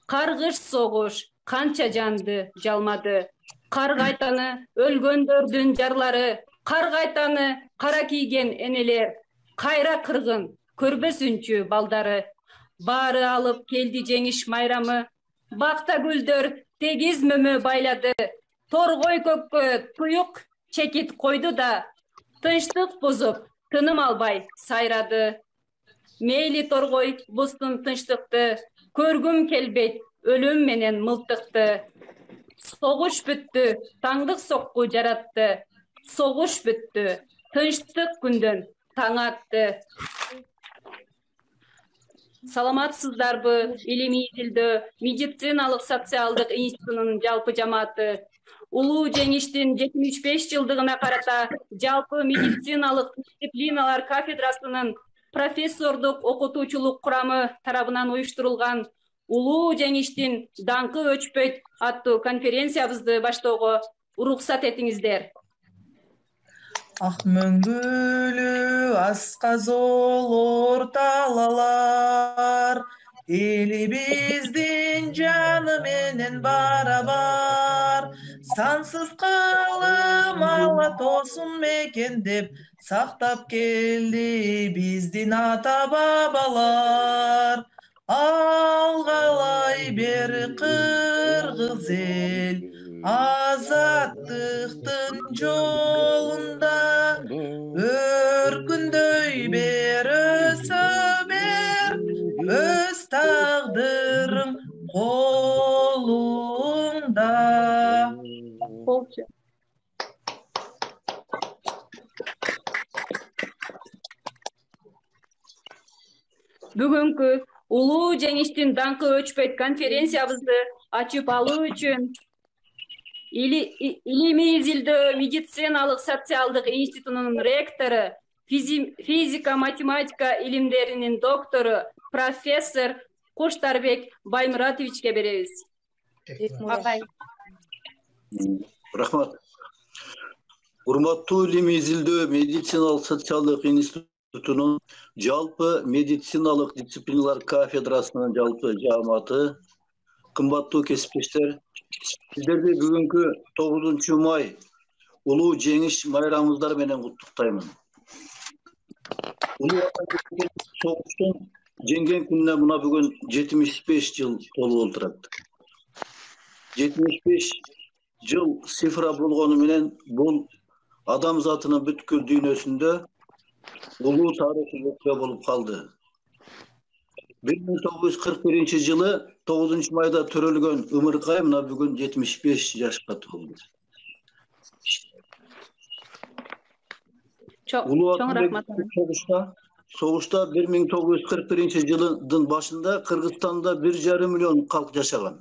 Kargış soğuş kança candı calmadı. Kar kaytanı ölgöndördün jarlары, kar kaytanı kara kiygen eneler, kayra kırgın körbөсүнчү baldары. Баары alıp geldi жеңиш майрамы, bakta gülдөр tegiz mömö bayladı. Torgoy kökkö tuyuk çekit koydu da, tınçtık bozup tınım albay sayradı. Meyli torgoy bustun tınçtıktı, körgüm kelbet ölüm menen mıltıktı. Soğuş büttü, tаңдык sokku jarattı. Soğuş büttü, tınçtık gündön taң attı. Саламатсыздарбы? Илимий Изилдөө медициналык социалдык институтунун жалпы жамааты улуу жеңиштин 75 жылдыгына карата жалпы медициналык дисциплиналар кафедрасынын профессордук окутуучулук курамы тарабынан уюштурулган улуу жеңиштин даңкы өчпөйт аттуу конференциябызды баштоого уруксат этиңиздер. Ак мөңгүлүү асказол орталалар, элибиздин жаны менен барабар. Сансыз кылым Алла тосун мекендеп, сактап келди биздин ата бабалар. Алгалай бер кыргыз эл, азаттыктын жолунда өркүндөй бер, өсө бер, өз тагдырың колуңда. Бүгүнкү улуу жеңиштин даңкы өчпөйт конференциябызды ачып алуу үчүн Илимий Изилдөө медициналык социалдык институтунун ректору, физика-математика илимдеринин доктору, профессор Куштарбек Баймуратовичке беребиз. Рахмат. Урматтуу Илимий Изилдөө медициналык социалдык институтунун жалпы медициналык дисциплиналар кафедрасынын жалпы жамааты, кымбаттуу кесиптештер, сиздерди бүгүнкү 9 май улуу жеңиш майрамыңыздар менен куттуктаймын. Улуу согуштун жеңген күнүнө мына бүгүн 75 жыл толуп отурат. 75 жыл цифра болгону менен бул адамзатынын бүткүл дүйнөсүндө улуу тарыхый окуя болуп калды. 1941 жылы 9 майда төрөлгөн Ымыркай мына бүгүн 75 жашка толду. Чоң рахмат. Согушта 1941 жылдын башында Кыргызстанда 1,5 миллион калк жашаган.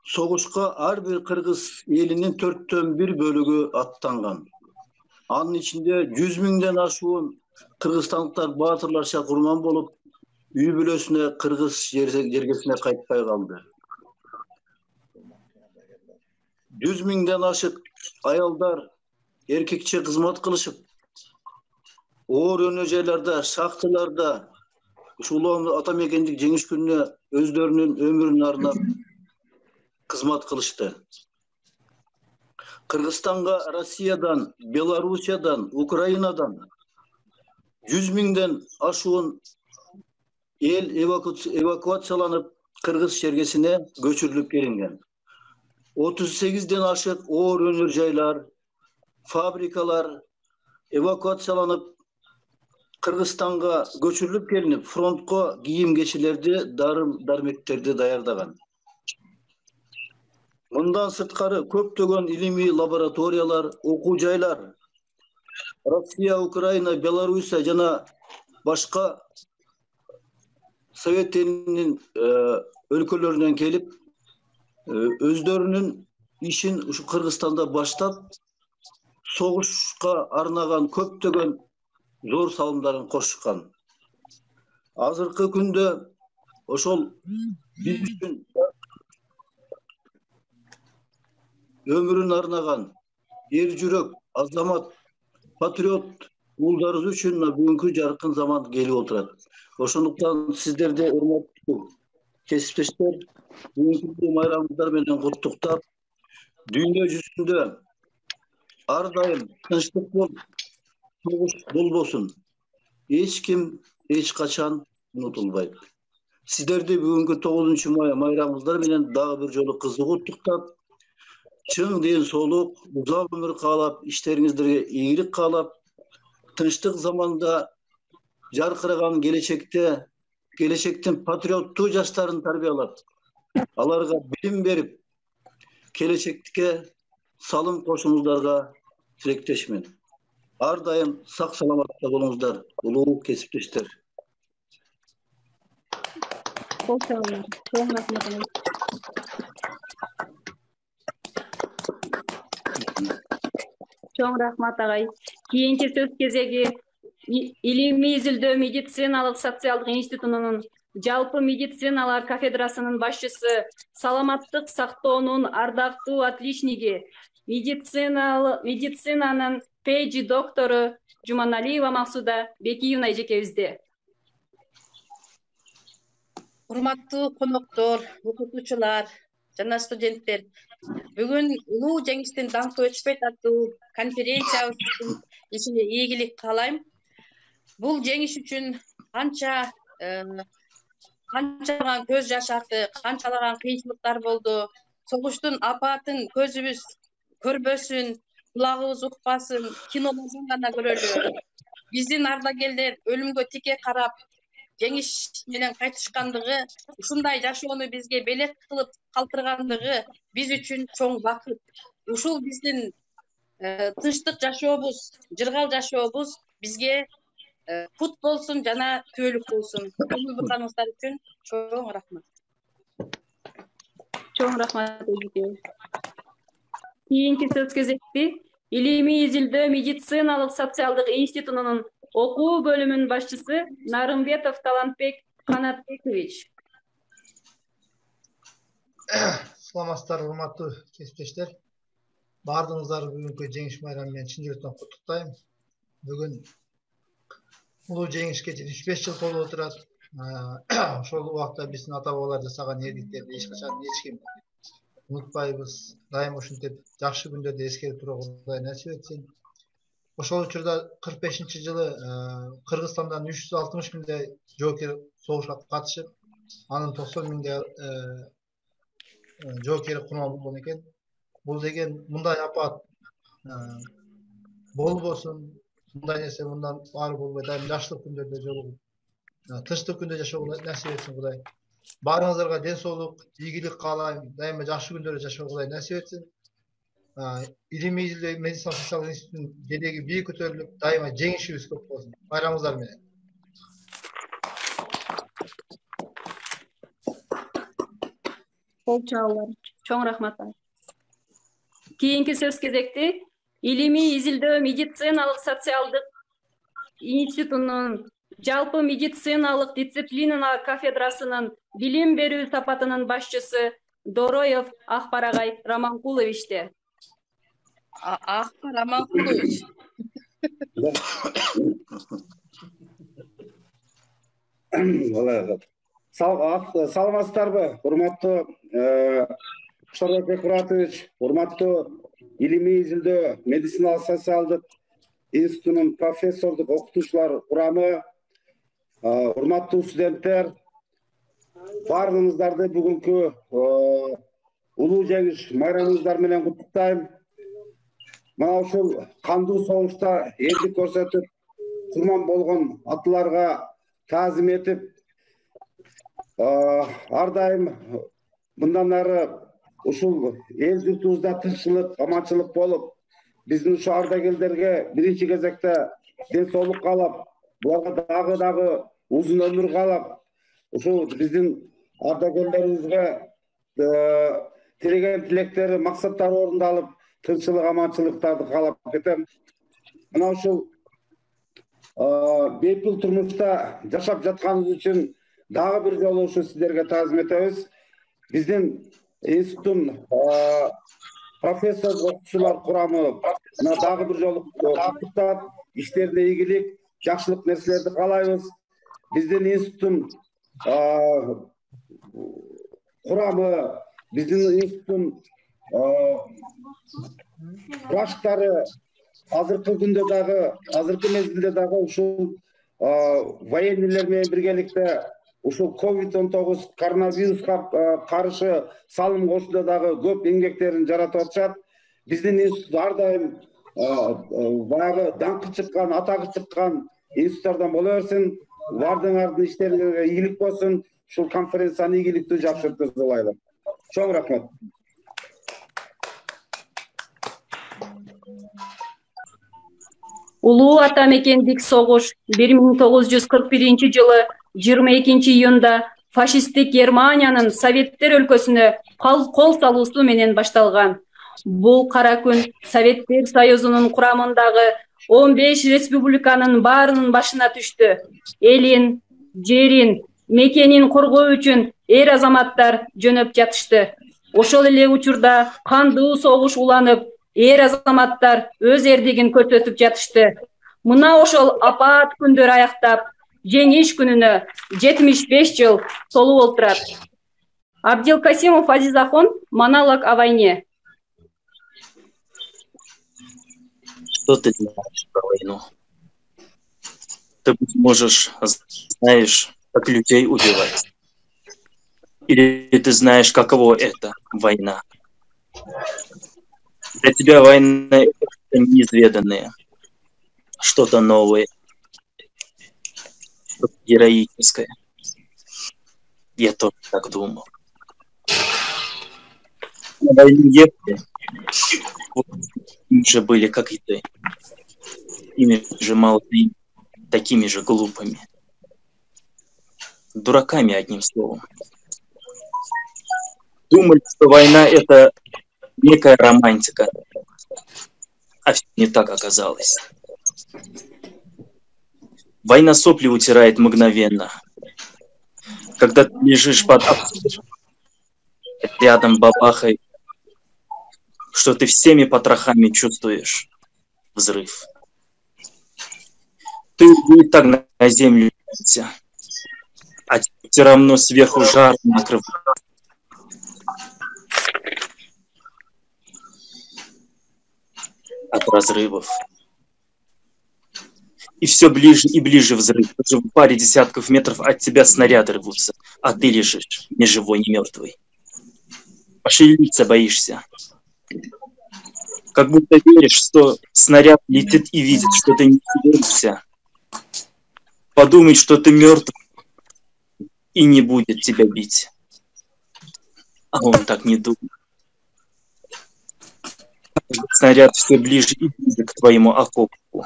Согушка ар бир кыргыз элинин 1/4 бөлүгү аттанган. Анын ичинде 100 миңден ашуун кыргызстандыктар баатырларча курман болуп, үй бүлөсүнө кыргыз жергесине кайтпай калды. 100 миңден ашык аялдар эркекче кызмат кылышып, оор өнөжайларда, шахталарда ушул ата мекендик жеңиш күнүнө өздөрүнүн өмүрүн арнап кызмат кылышты. Кыргызстанга Россиядан, Белоруссиядан, Украинадан 100 миңден ашуун эл эвакуацияланып кыргыз жергесине көчүрүлүп келинген. 38ден ашык оор өнөр жайлар, фабрикалар эвакуацияланып Кыргызстанга көчүрүлүп келинип, фронтко кийим кечилерди, дармектерди даярдаган. Мындан сырткары көптөгөн илимий лабораториялар, окуу жайлар Россия, Украина, Белоруссия жана башка Совет элинин өлкөлөрүнөн келип, өздөрүнүн ишин ушу Кыргызстанда баштап, согушка арнаган көптөгөн зор салымдарын кошкан. Азыркы күндө ошол биз үчүн өмүрүн арнаган эр жүрөк, азамат, патриот уулдарыбыз үчүн мына бүгүнкү жаркын zaman келип отурат. Ошондуктан сиздерди урматтуу кесиптештер, бүгүнкү майрамыңыздар менен куттуктап, дүйнө жүзүндө ар дайым тынчтык болуп, согуш болбосун. Эч ким эч качан унутулбайт. Сиздерди бүгүнкү 9 май майрамыңыздар менен дагы бир жолу кызык куттуктап, чың ден соолук, узак өмүр каалап, иштериңиздерге ийгилик каалап, тынчтык заманда жаркыраган келечектин патриоттуу жаштарын тарбиялап, аларга билим берип, келечекке салым кошуңуздарга тилектешмин. Ар дайым сак саламатта болуңуздар, улуу кесиптештер. Чоң рахмат агай. Кийинки сөз кезеги Илимий изилдөө медициналык социалдык институтунун жалпы медициналар кафедрасынын башчысы, саламаттык сактоонун ардактуу отличниги, медицинанын PG доктору Жуманалиева Максуда Бекиевна эжекебизде. Урматтуу коноктор, окутуучулар жана студенттер, бүгүн улуу жеңиштин даңкы өчпөйт аттуу конференциябыздын ичине ийгилик каалайм. Бул жеңиш үчүн канчалаган көз жаш акты, канчалаган кыйынчылыктар болду. Согуштун апатын көзүбүз көрбөсүн, кулагыбыз укпасын, кинолордон гана көрөлү. Биздин ардагерлер өлүмгө тике карап, жеңиш менен кайтышкандыгы, ушундай жашоону бизге белек кылып калтыргандыгы биз үчүн чоң бакыт. Ушул биздин тынчтык жашообуз, жыргал жашообуз бизге пут болсун жана күбөлүк болсун. Көңүл бурганыңыздар үчүн чоң рахмат. Чоң рахмат эжеке. Кийинки сөз кезекти Илимий изилдөө медициналык социалдык институтунун окуу бөлүмүнүн башчысы Нарымбетов Талантбек Канатбекович. Саламатсыздар, урматтуу кесиптештер. Бардыгыңыздарды бүгүнкү жеңиш майрамы менен чын жүрөктөн куттуктайм. Бүгүн улуу жеңишке 75 жыл толуп отурат. Ошол убакта биздин ата бабалар жасаган ээликтерди эч качан эч ким унутпайбыз. Дайым ушинтип жакшы күндөрдү эскерип турууга Кудай насип этсин. Ошол учурда 45-жылы Кыргызстандан 360 миңдей жоокер согушка катышып, анын 90 миңдей жоокери курман болгон экен. Бул деген мындай апат болбосун, мындай нерсе мындан баары болбой, дайым жакшылык күндөрдө жолугуп, тынчтык күндө жашоого насип этсин Кудай. Баарыңыздарга ден соолук, ийгилик каалайм, дайыма жакшы күндөрдө жашоого Кудай насип этсин. Илимий изилдөө медицина социалдык институтунун желеги бийик көтөрүлүп, дайыма жеңишибиз көп болсун. Байрамыңыздар менен. Чоң рахмат. Кийинки сөз кезекти Илимий изилдөө медициналык социалдык институтунун жалпы медициналык дисциплиналар кафедрасынын билим берүү сапатынын башчысы Дороев Акбар агай Раманкуловичте. Акбар Раманкулович. Саламатсыздарбы, урматтуу Шорбек Бекмуратович, урматтуу Илимий изилдөө медициналык социалдык институтунун профессордук окутуучулар курамы, урматтуу студенттер, баарыңыздарды бүгүнкү улуу жеңиш майрамыңыздар менен куттуктайм. Мына ушул кандуу согушта элдик көрсөтүп, курман болгон атыларга таазим этип, ар дайым мындан ары ушул эл журтубузда тынччылык, аманчылык болуп, биздин ушу ардагерлерге биринчи кезекте ден соолук каалап, буларга дагы узун өмүр каалап, ушул биздин ардагерлерибизге тилеген тилектери, максаттары орундалып, тынччылык, аманчылыктарды каалап кетем. Мына ушул бейпил турмушта жашап жатканыбыз үчүн дагы бир жолу ушу сиздерге таазим этебиз. Биздин институттун профессор окуучулар курамы дагы бир жолу куттуктап, иштерине ийгилик, жакшылык нерселерди каалайбыз. Биздин институттун курамы, биздин институттун башкары азыркы күндө дагы, азыркы мезгилде дагы ушул военныйлер менен биргеликте ушул COVID-19 коронавируска каршы салым кошууда дагы көп эмгектерин жаратып атышат. Биздин институт ар дайым баягы даңкы чыккан, атагы чыккан институттардан боло берсин. Бардыңардын иштериңерге ийгилик болсун. Ушул конференцияны ийгиликтүү жакшы өткөзүп. Чоң рахмат. Улуу ата мекендик согуш 1941 жылы 22 июнда фашисттик Германиянын Советтер өлкөсүнө кол салуусу менен башталган. Бул кара күн Советтер Союзунун курамындагы 15 республиканын баарынын башына түштү. Элин, жерин, мекенин коргоо үчүн эр азаматтар жөнөп жатышты. Ошол эле учурда кандуу согуш уланып, эр азаматтар өз эрдигин көрсөтүп жатышты. Мына ошол апаат күндөр аяктап, жеңиш күнүнө 75 жыл толуп олтурат. Абдилкасимов Азизахон, монолог о войне. Что ты знаешь про войну? Ты, быть можешь, знаешь, как людей убивать. Или ты знаешь, каково это война. Для тебя война — это неизведанное, что-то новое, что-то героическое. Я тоже так думал. На войну ехали, же были, как и ты. Ими же молодыми, такими же глупыми. Дураками, одним словом. Думали, что война — это некая романтика. А все не так оказалось. Война сопли утирает мгновенно. Когда ты лежишь под обстрелом, рядом бабахой, что ты всеми потрохами чувствуешь взрыв. Ты и так на землю, а все равно сверху жар накрывает. От разрывов. И все ближе и ближе взрыв. Уже в паре десятков метров от тебя снаряды рвутся, а ты лежишь ни живой, ни мертвый. Пошевелиться боишься. Как будто веришь, что снаряд летит и видит, что ты не шевелишься. Подумай, что ты мертв и не будет тебя бить. А он так не думает. Снаряд все ближе и ближе к твоему окопу.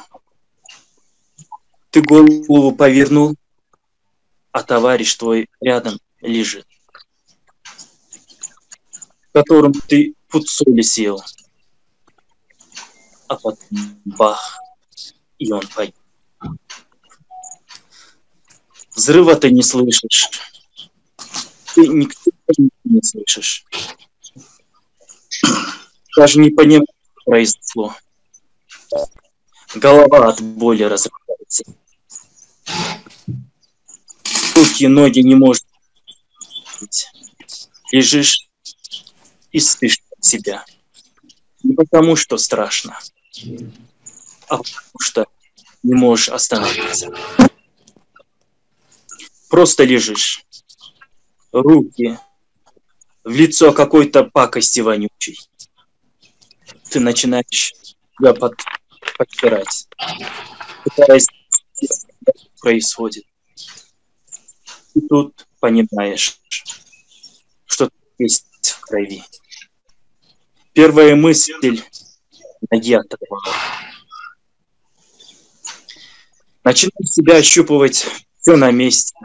Ты голову повернул, а товарищ твой рядом лежит, в котором ты пуд соли съел. А потом бах, и он погиб. Взрыва ты не слышишь. Ты никто не слышишь. Даже не понимаешь, что произошло. Голова от боли разрывается. Руки, ноги не можешь. Лежишь и спишь от себя. Не потому, что страшно, а потому, что не можешь остановиться. Просто лежишь. Руки в лицо какой-то пакости вонючей. Ты начинаешь себя подпирать, пытаясь понять, что происходит. И тут понимаешь, что есть в крови. Первая мысль — ноги оторвала. Начинаешь себя ощупывать, все на месте,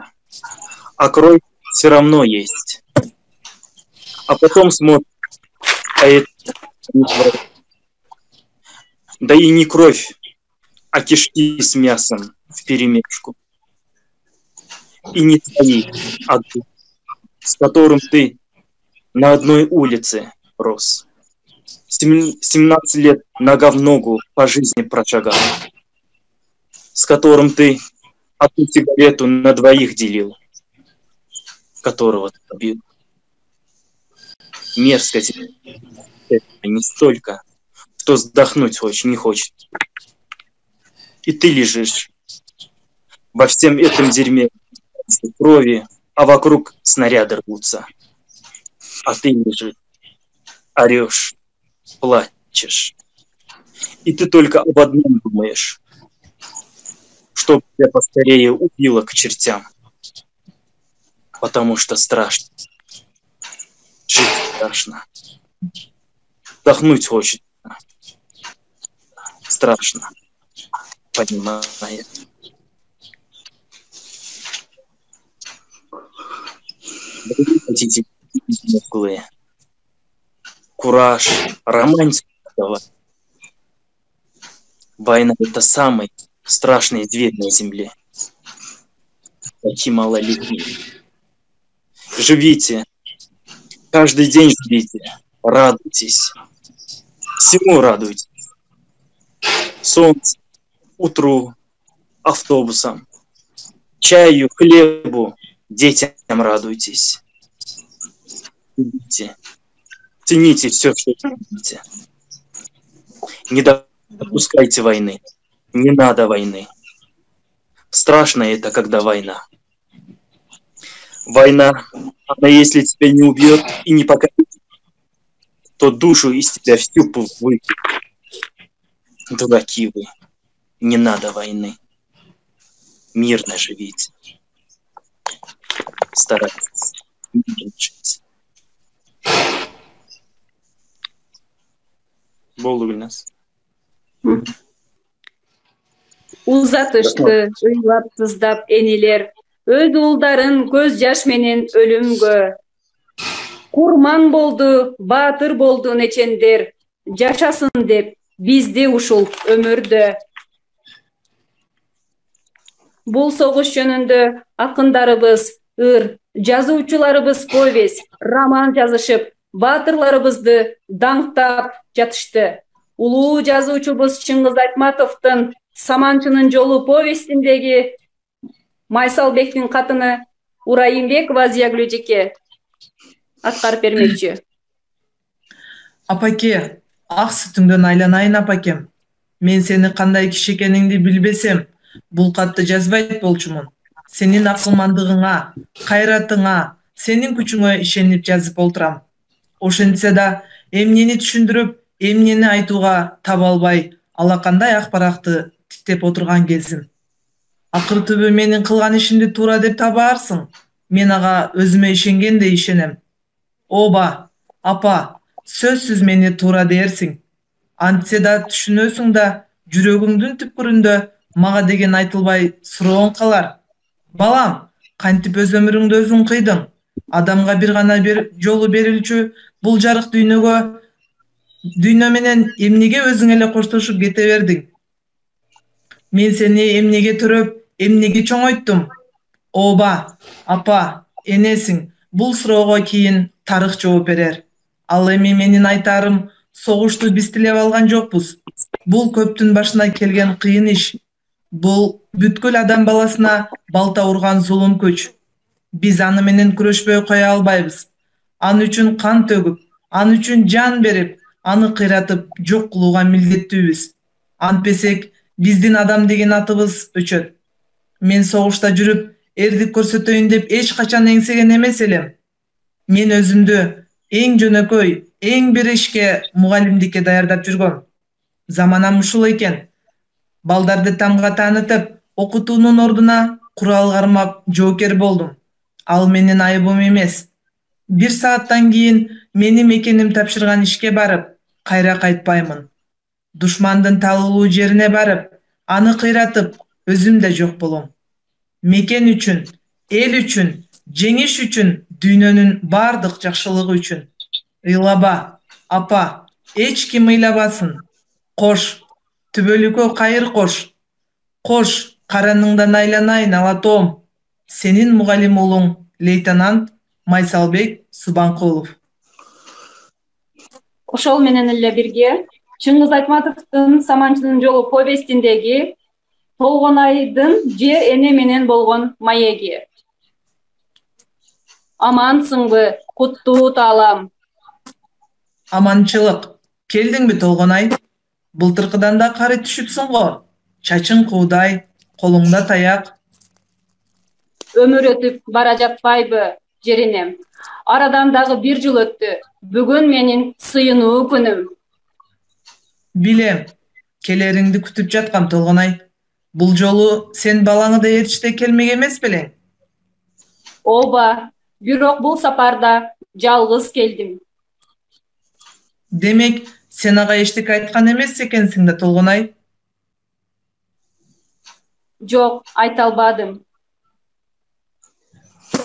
а кровь все равно есть. А потом смотришь, а это не кровь. Да и не кровь, а кишки с мясом вперемешку. И не твои, а тот, с которым ты на одной улице рос. 17 лет нога в ногу по жизни прошагал. с которым ты одну сигарету на двоих делил, которого ты побил. Мерзкость не столько, что вздохнуть не хочет. И ты лежишь во всем этом дерьме крови, а вокруг снаряды рвутся. А ты лежишь, орешь, плачешь. И ты только об одном думаешь, чтобы тебя поскорее убило к чертям. Потому что страшно. Жить страшно. Вдохнуть хочется. Страшно. Понимаешь? Вы хотите мускулы, кураж, романтику. Война — это самый страшный зверь на земле. Такие малолетние. Живите. Каждый день живите. Радуйтесь. Всему радуйтесь. Солнцу, утру, автобусам, чаю, хлебу, детям радуйтесь. Любите. Цените все, что любите. Не допускайте войны. Не надо войны. Страшно это, когда война. Война, она если тебя не убьет и не покалечит, то душу из тебя всю выкинет. Дураки вы. Не надо войны. Мирно живите. Старайтесь мирно жить. Болду Гүлназ. Узатышты ыйлап сыздап энелер, өз улдарын көз жаш менен өлүмгө. Курман болду, баатыр болду нечендер, жашасын деп бизди ушул өмүрдө. Бул согуш жөнүндө акындарыбыз, ыр, жазуучуларыбыз повесть, роман жазышып, баатырларыбызды даңктап жатышты. Улуу жазуучубуз Чыңгыз Айтматовдун Саманчынын жолу повестиндеги Майсалбектин катыны Урайымбекова Зиягүл эжеке аткарып бермекчи. Апаке, ак сүтүңдөн айланайын апакем. Мен сени кандай киши экениңди билбесем, бул катты жазбайт болчумун. Сенин акылмандыгыңа, кайратыңа, сенин күчүңө ишенип жазып олтурам. Ошентсе да эмнени түшүндүрүп, эмнени айтууга таба албай, алакандай акпаратты тиктеп отурган кезим. Акыр түбү менин кылган ишимди туура деп табаарсың. Мен ага өзүмө ишенгендей ишенем. Оба, апа, сөзсүз мени туура дээрсиң. Антсе да түшүнөсүң да, жүрөгүңдүн түпкүрүндө мага деген айтылбай суроон калар. Балам, кантип өз өмүрүңдү өзүң кыйдың? Адамга бир гана бир жолу берилчү бул жарык дүйнө менен эмнеге өзүң эле коштошуп кете бердиң? Мен сени эмнеге төрөп, эмнеге чоңойттум? Оба, апа, энесиң, бул суроого кийин тарых жооп берер. Ал эми менин айтарым, согушту биз тилеп алган жокпуз. Бул көптүн башына келген кыйын иш. Бул бүткүл адам баласына балта урган зулум күч. Биз аны менен күрөшпөй кое албайбыз. Аны үчүн кан төгүп, аны үчүн жан берип, аны кыйратып жок кылууга милдеттүүбүз. Антпесек, биздин адам деген атыбыз өчөт. Мен согушта жүрүп, эрдик көрсөтөйүн деп эч качан эңсеген эмес элем. Мен өзүмдү эң жөнөкөй, эң бир ишке мугалимдикке даярдап жүргөм. Заманам ушул экен. Балдарды тамга таанытып, окутуунун ордуна курал кармап жоокер болдум. Ал менин айыбым эмес. 1 сааттан кийин мени мекеним тапшырган ишке барып, кайра кайтпаймын. Душмандын талуулуу жерине барып, аны кыйратып, өзүм да жок болом. Мекен үчүн, эл үчүн, жеңиш үчүн, дүйнөнүн бардык жакшылыгы үчүн. Ыйлаба, апа, эч ким ыйлабасын. Кош, түбөлүккө кайыр кош. Кош, караныңдан айланайын алатоом. Сенин мугалим уулуң, лейтенант Майсалбек Субанкулов. Ошол менен эле бирге Чыңгыз Айтматовдун Саманчынын жолу повестиндеги Толгонайдын же эне менен болгон маеги. Амансыңбы, куттуу таалам. Аманчылык. Келдиңби Толгонай? Былтыркыдан да кары түшүпсүң го. Чачың куудай, колуңда таяк. Өмүр өтүп бара жатпайбы, жеринем. Арадан дагы 1 жыл өттү. Бүгүн менин сыйынуу күнүм. Билем, келериңди күтүп жаткам Толгонай. Бул жолу сен балаңы да ээрчите келмек эмес белең? Ооба, бирок бул сапарда жалгыз келдим. Демек, сен ага эчтеке айткан эмес экенсиң да Толгонай? Жок, айта албадым.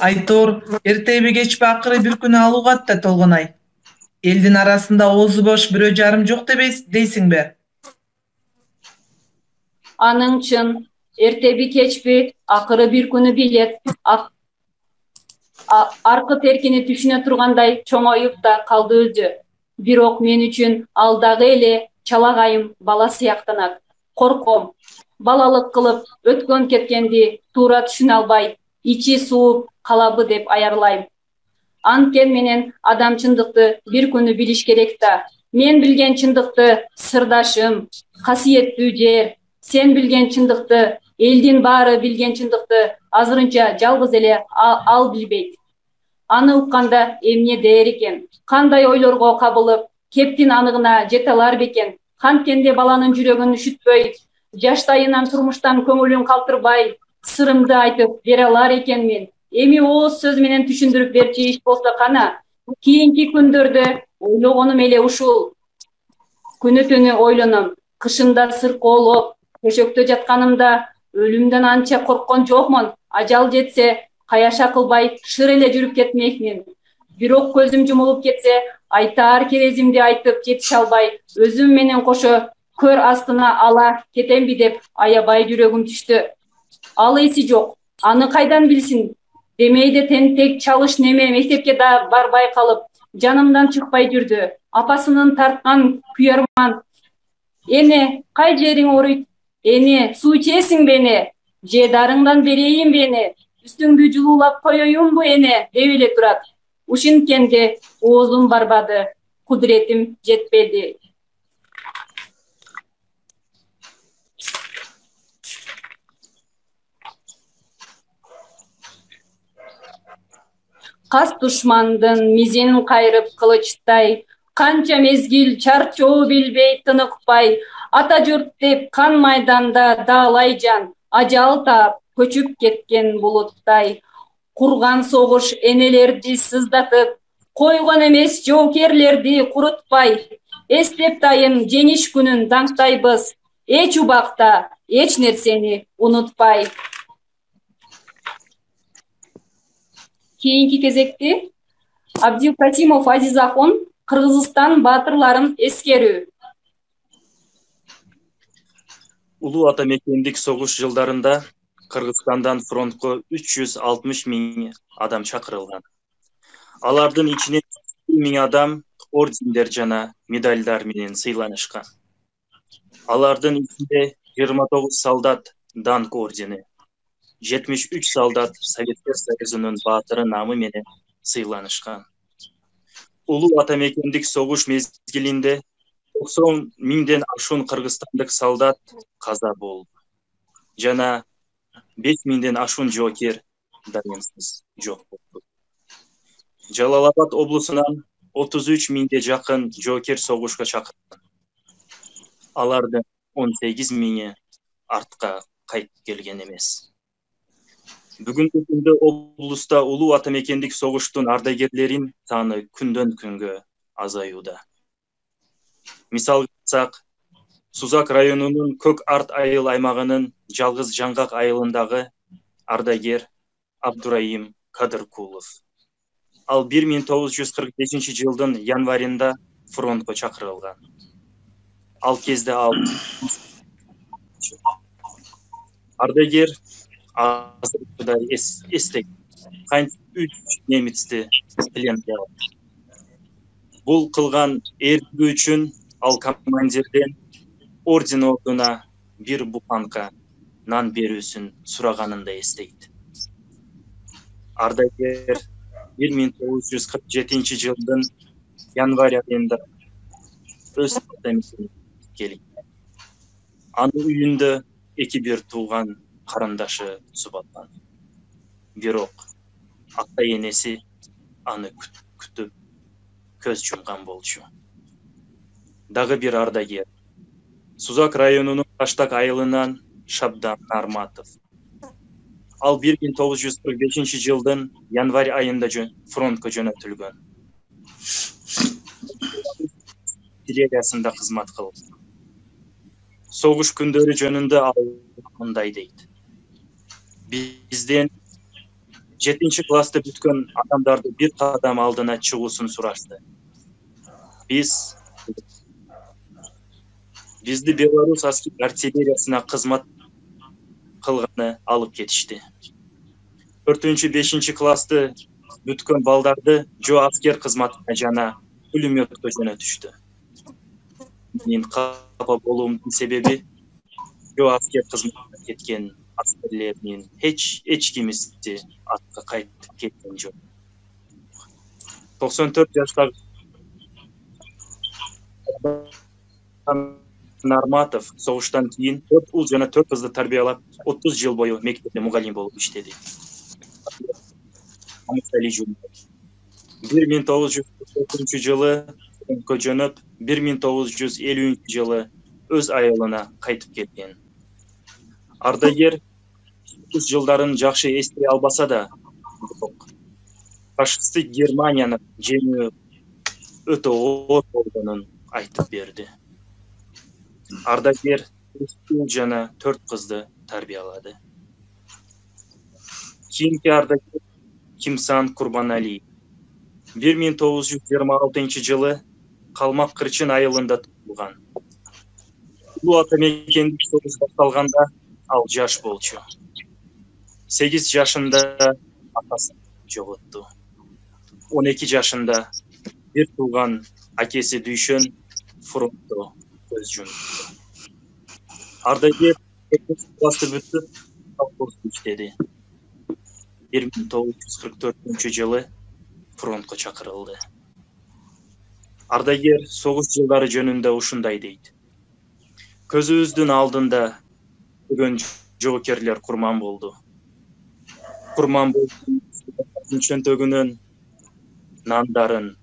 Айтор, эртеби кечпи акыры бир күнү алуугат да Толгонай. Элдин арасында оозу бош бирөө жарым жок дейсиңби? Аның чын, эртеби кечпи акыры бир күнү билет. Аркы теркини түшүнө тургандай чоңоюп да калды өзү. Бирок мен үчүн ал дагы эле чалагайым бала сыяктанат. Корком. Балалык кылып өткөн кеткенди туура түшүнө албай, ичи сууп калабы деп аярлайм. Анткени менен адам чындыкты бир күнү билиш керек да. Мен билген чындыкты сырдашым, касиеттүү жер, сен билген чындыкты, элдин баары билген чындыкты азырынча жалгыз эле ал билбейт. Аны укканда эмне дээр экен? Кандай ойлорго кабылып, кептин аныгына жете алар бекен? Канткенде баланын жүрөгүн үшүтпөй, жаштайынан турмуштан көңүлүн калтырбай, сырымды айтып бере алар экенмин. Эми ооз сөз менен түшүндүрүп берчи иш болсо кана. Кийинки күндөрдө ойлогонум эле ушул. Күнү түнү ойлоном. Кышында сыркоолоп, төшөктө жатканымда өлүмдөн анча корккон жокмун. Ажал жетсе, каяша кылбай шыр эле жүрүп кетмекмин. Бирок көзүм жумулуп кетсе, айтаар керезимди айтып жетише албай, өзүм менен кошо көр астына ала кетемби деп аябай жүрөгүм түштү. Ал эси жок. Аны кайдан билсин? Демейде тентек чалыш неме мектепке да барбай калып, жанымдан чыкпай жүрдү. Апасынын тарткан күйөрман. Эне, кай жериң ооруйт? Эне, суу ичесиңби эне? Же дарыңдан берейинби эне? Үстүңдү жылуулап коеюнбу эне? Деп эле турат. Ушинткенде оозум барбады, кудуретим жетпеди. Кас душмандын мизин кайрып кылычтай, канча мезгил чарчоо билбей тыныкпай, ата журт деп кан майданда даалай жан, ажал таап көчүп кеткен булуттай. Курган согуш энелерди сыздатып, койгон эмес жоокерлерди курутпай, эстеп дайым жеңиш күнүн даңктайбыз, эч убакта эч нерсени унутпай. Кийинки кезекти Абдилкасимов Азизахон, Кыргызстан баатырларын эскерүү. Улуу ата мекендик согуш жылдарында Кыргызстандан фронтко 360 000 адам чакырылган. Алардын ичинен 1000 адам ордендер жана медальдар менен сыйланышкан. Алардын ичинде 29 солдат Данк ордени, 73 солдат Советтер Союзунун баатыры намы менен сыйланышкан. Улуу ата мекендик согуш мезгилинде 90 000ден ашуун кыргызстандык солдат каза болду. Жана 5 000ден ашуун жоокер дарынсыз жок болду. Жалал-Абад облусунан 33 000ге жакын жоокер согушка чакырылган. Алардын 18 000 артка кайтып келген эмес. Бүгүнкү күндө облуста улуу ата мекендик согуштун ардагерлерин саны күндөн күнгө азаюуда. Мисал алсак, Сузак районунун Көк Арт айыл аймагынын Жалгыз Жаңгак айылындагы ардагер Абдурайым Кадыркулов. Ал 1945 жылдын январында фронтко чакырылган. Ал кезде ал ардагер азыркыдай эстек кантип 3 немецти пленге алды. Бул кылган эрдиги үчүн ал командирден орден ордуна 1 буканка нан берүүсүн сураганын да эстейт. Ардагер 1947 жылдын январь айында өз атамекенine келет. Анын үйүндө эки бир тууган карындашы түсүп алган. Бирок ата энеси аны күтүп көз жумган болчу. Дагы бир ардагер Сузак районунун Таштак айылынан Шабдан Нарматов. Ал 1945 жылдын январь айында фронтко жөнөтүлгөн. Дирекциясында кызмат кылып. Согуш күндөрү жөнүндө ал мындай дейт. Бизден 7 класты бүткөн адамдарды бир кадам алдына чыгуусун сурашты. Бизди Беларусь аскер артиллериясына кызмат кылганы алып кетишти. 4-5 класты бүткөн балдарды жо аскер кызматына жана пулеметке жөнөтүштү. Мен капа болуумдун себеби жо аскер кызматына кеткен аскерлердин эч кимиси атка кайтып кеткен жок. 94 жаштагы Нарматов согуштан кийин 4 уул жана 4 кызды тарбиялап 30 жыл бою мектепте мугалим болуп иштеди. 1944 жылы фронтко жөнөп, 1950 жылы өз айылына кайтып кеткен. Ардагер өз жылдарын жакшы эстей албаса да, фашисттик Германияны жеңүү өтө оор болгонун айтып берди. Ардагер 3 уул жана 4 кызды тарбиялады. Кийинки ардагер Кимсан Курбаналиев 1926 жылы Калмак Кырчын айылында туулган. Улуу атамекендик согуш башталганда ал жаш болчу. 8 жашында атасын жоготту. 12 жашында бир тууган акеси Дүйшөн фронтто көз жумду. Ардагер 2 класты бүтүп, колхозда иштеди. 1944 жылы фронтко чакырылды. Ардагер согуш жылдары жөнүндө ушундай дейт. Көзүбүздүн алдында бүгүн жоокерлер курман болду. Курман болду чөнтөгүнөн нандарын,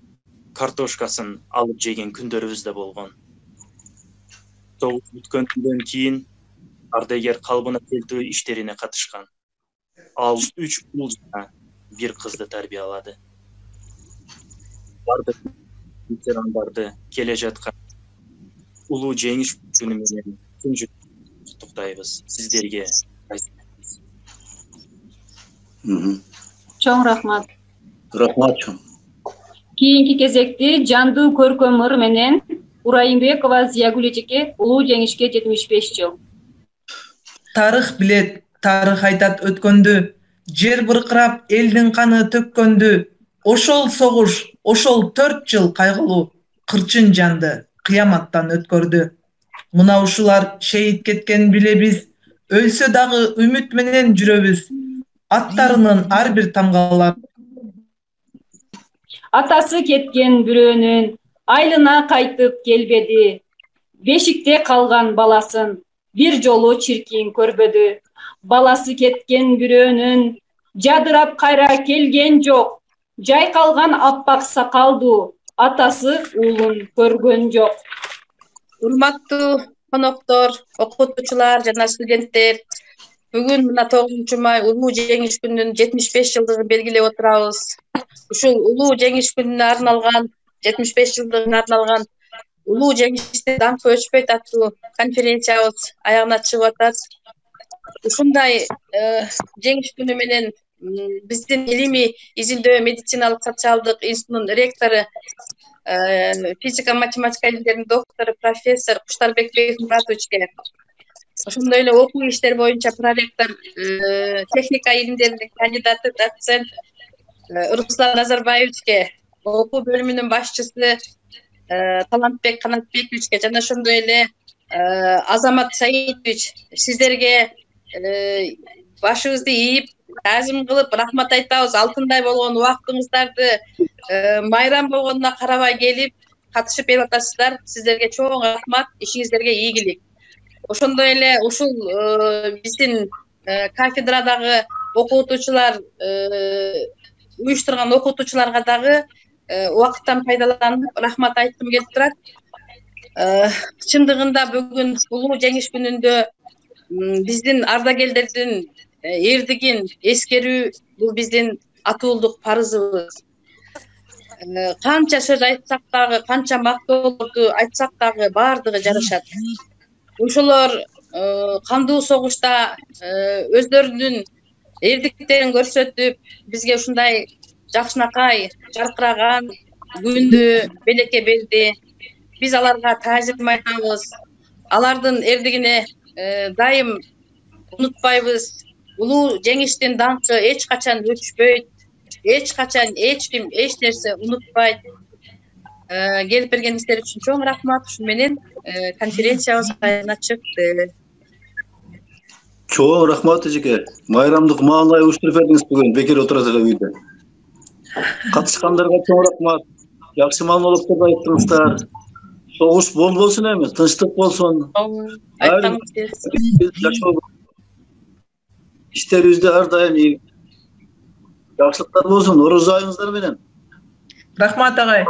картошкасын алып жеген күндөрүбүз да болгон. Согуш бүткөндөн кийин ардагер калыбына келтирүү иштерине катышкан. Ал 3 уул жана 1 кызды тарбиялады. Бардык ветерандарды келе жаткан улуу жеңиш күнү менен куттуктайбыз. Сиздерге Чоң рахмат. Рахмат чоң. Кийинки кезекти жандуу көркөм ыр менен Урайымбекова Зиягүл эжеке улуу жеңишке 75 жыл. Тарых билет, тарых айтат өткөндү, жер быркырап элдин каны төккөндү, ошол согуш, ошол 4 жыл кайгылуу, кырчын жанды кыяматтан өткөрдү. Мына ушулар шейит кеткен билебиз, өлсө дагы үмүт менен жүрөбүз. Аттарынын ар бир тамгалары Атасы кеткен бирөөнүн айылына кайтып келбеди. Бешикте калган баласын бир жолу чиркин көрбөдү. Баласы кеткен бирөөнүн жадырап кайра келген жок. Жайкалган аппак сакалдуу атасы уулун көргөн жок. Урматтуу коноктор, окутуучулар жана студенттер, бүгүн мына 9 май улуу жеңиш күнүнүн 75 жылдыгын белгилеп отурабыз. Ушул улуу жеңиш күнүнө арналган 75 жылдыгына арналган улуу жеңиште даңкы өчпөйт аттуу конференциябыз аягына чыгып атат. Ушундай жеңиш күнү менен биздин илимий изилдөө медициналык социалдык институтунун ректору, физика математика илимдеринин доктору профессор Куштарбек Бекмуратовичке, ошондой эле окуу иштери боюнча проректор, техника илимдеринин кандидаты, доцент Руслан Назарбаевичке, окуу бөлүмүнүн башчысы Талантбек Канатбековичке жана ошондой эле Азамат Саидович, сиздерге башыбызды ийип таазим кылып рахмат айтабыз. Алтындай болгон убактыңыздарды майрам болгонуна карабай келип катышып берип атасыздар. Сиздерге чоң рахмат, ишиңиздерге ийгилик. Ошондой эле ушул биздин кафедрадагы окутуучулар уюштурган окутуучуларга дагы убакыттан пайдаланып рахмат айткым келип турат. Чындыгында бүгүн улуу жеңиш күнүндө биздин ардагерлердин эрдигин эскерүү бул биздин атуулдук парызыбыз. Канча сөз айтсак дагы, канча мактоолорду айтсак дагы баардыгы жарашат. Ошолор кандуу согушта өздөрүнүн эрдиктерин көрсөтүп, бизге ушундай жакшынакай, жаркыраган күндү белекке берди. Биз аларга таазим айтабыз. Алардын эрдигине дайым унутпайбыз. Улуу жеңиштин даңкы эч качан өчпөйт. Эч качан эч ким эч нерсе унутпайт. Келип бергениңиздер үчүн чоң рахмат. Ушун менен конференциябыз кайына чыкты. Чоң рахмат эжеке. Майрамдык маанай уюштуруп бердиңиз бүгүн бекер отурасыз үйдө. Катышкандарга чоң рахмат. Жакшы маанайлыктарды айттыңыздар. Согуш болбосун эми, тынчтык болсун. İşlerimizde her daim yaxşılıklar olsun. Oruz ayınızlar menен. Rahmat ağay.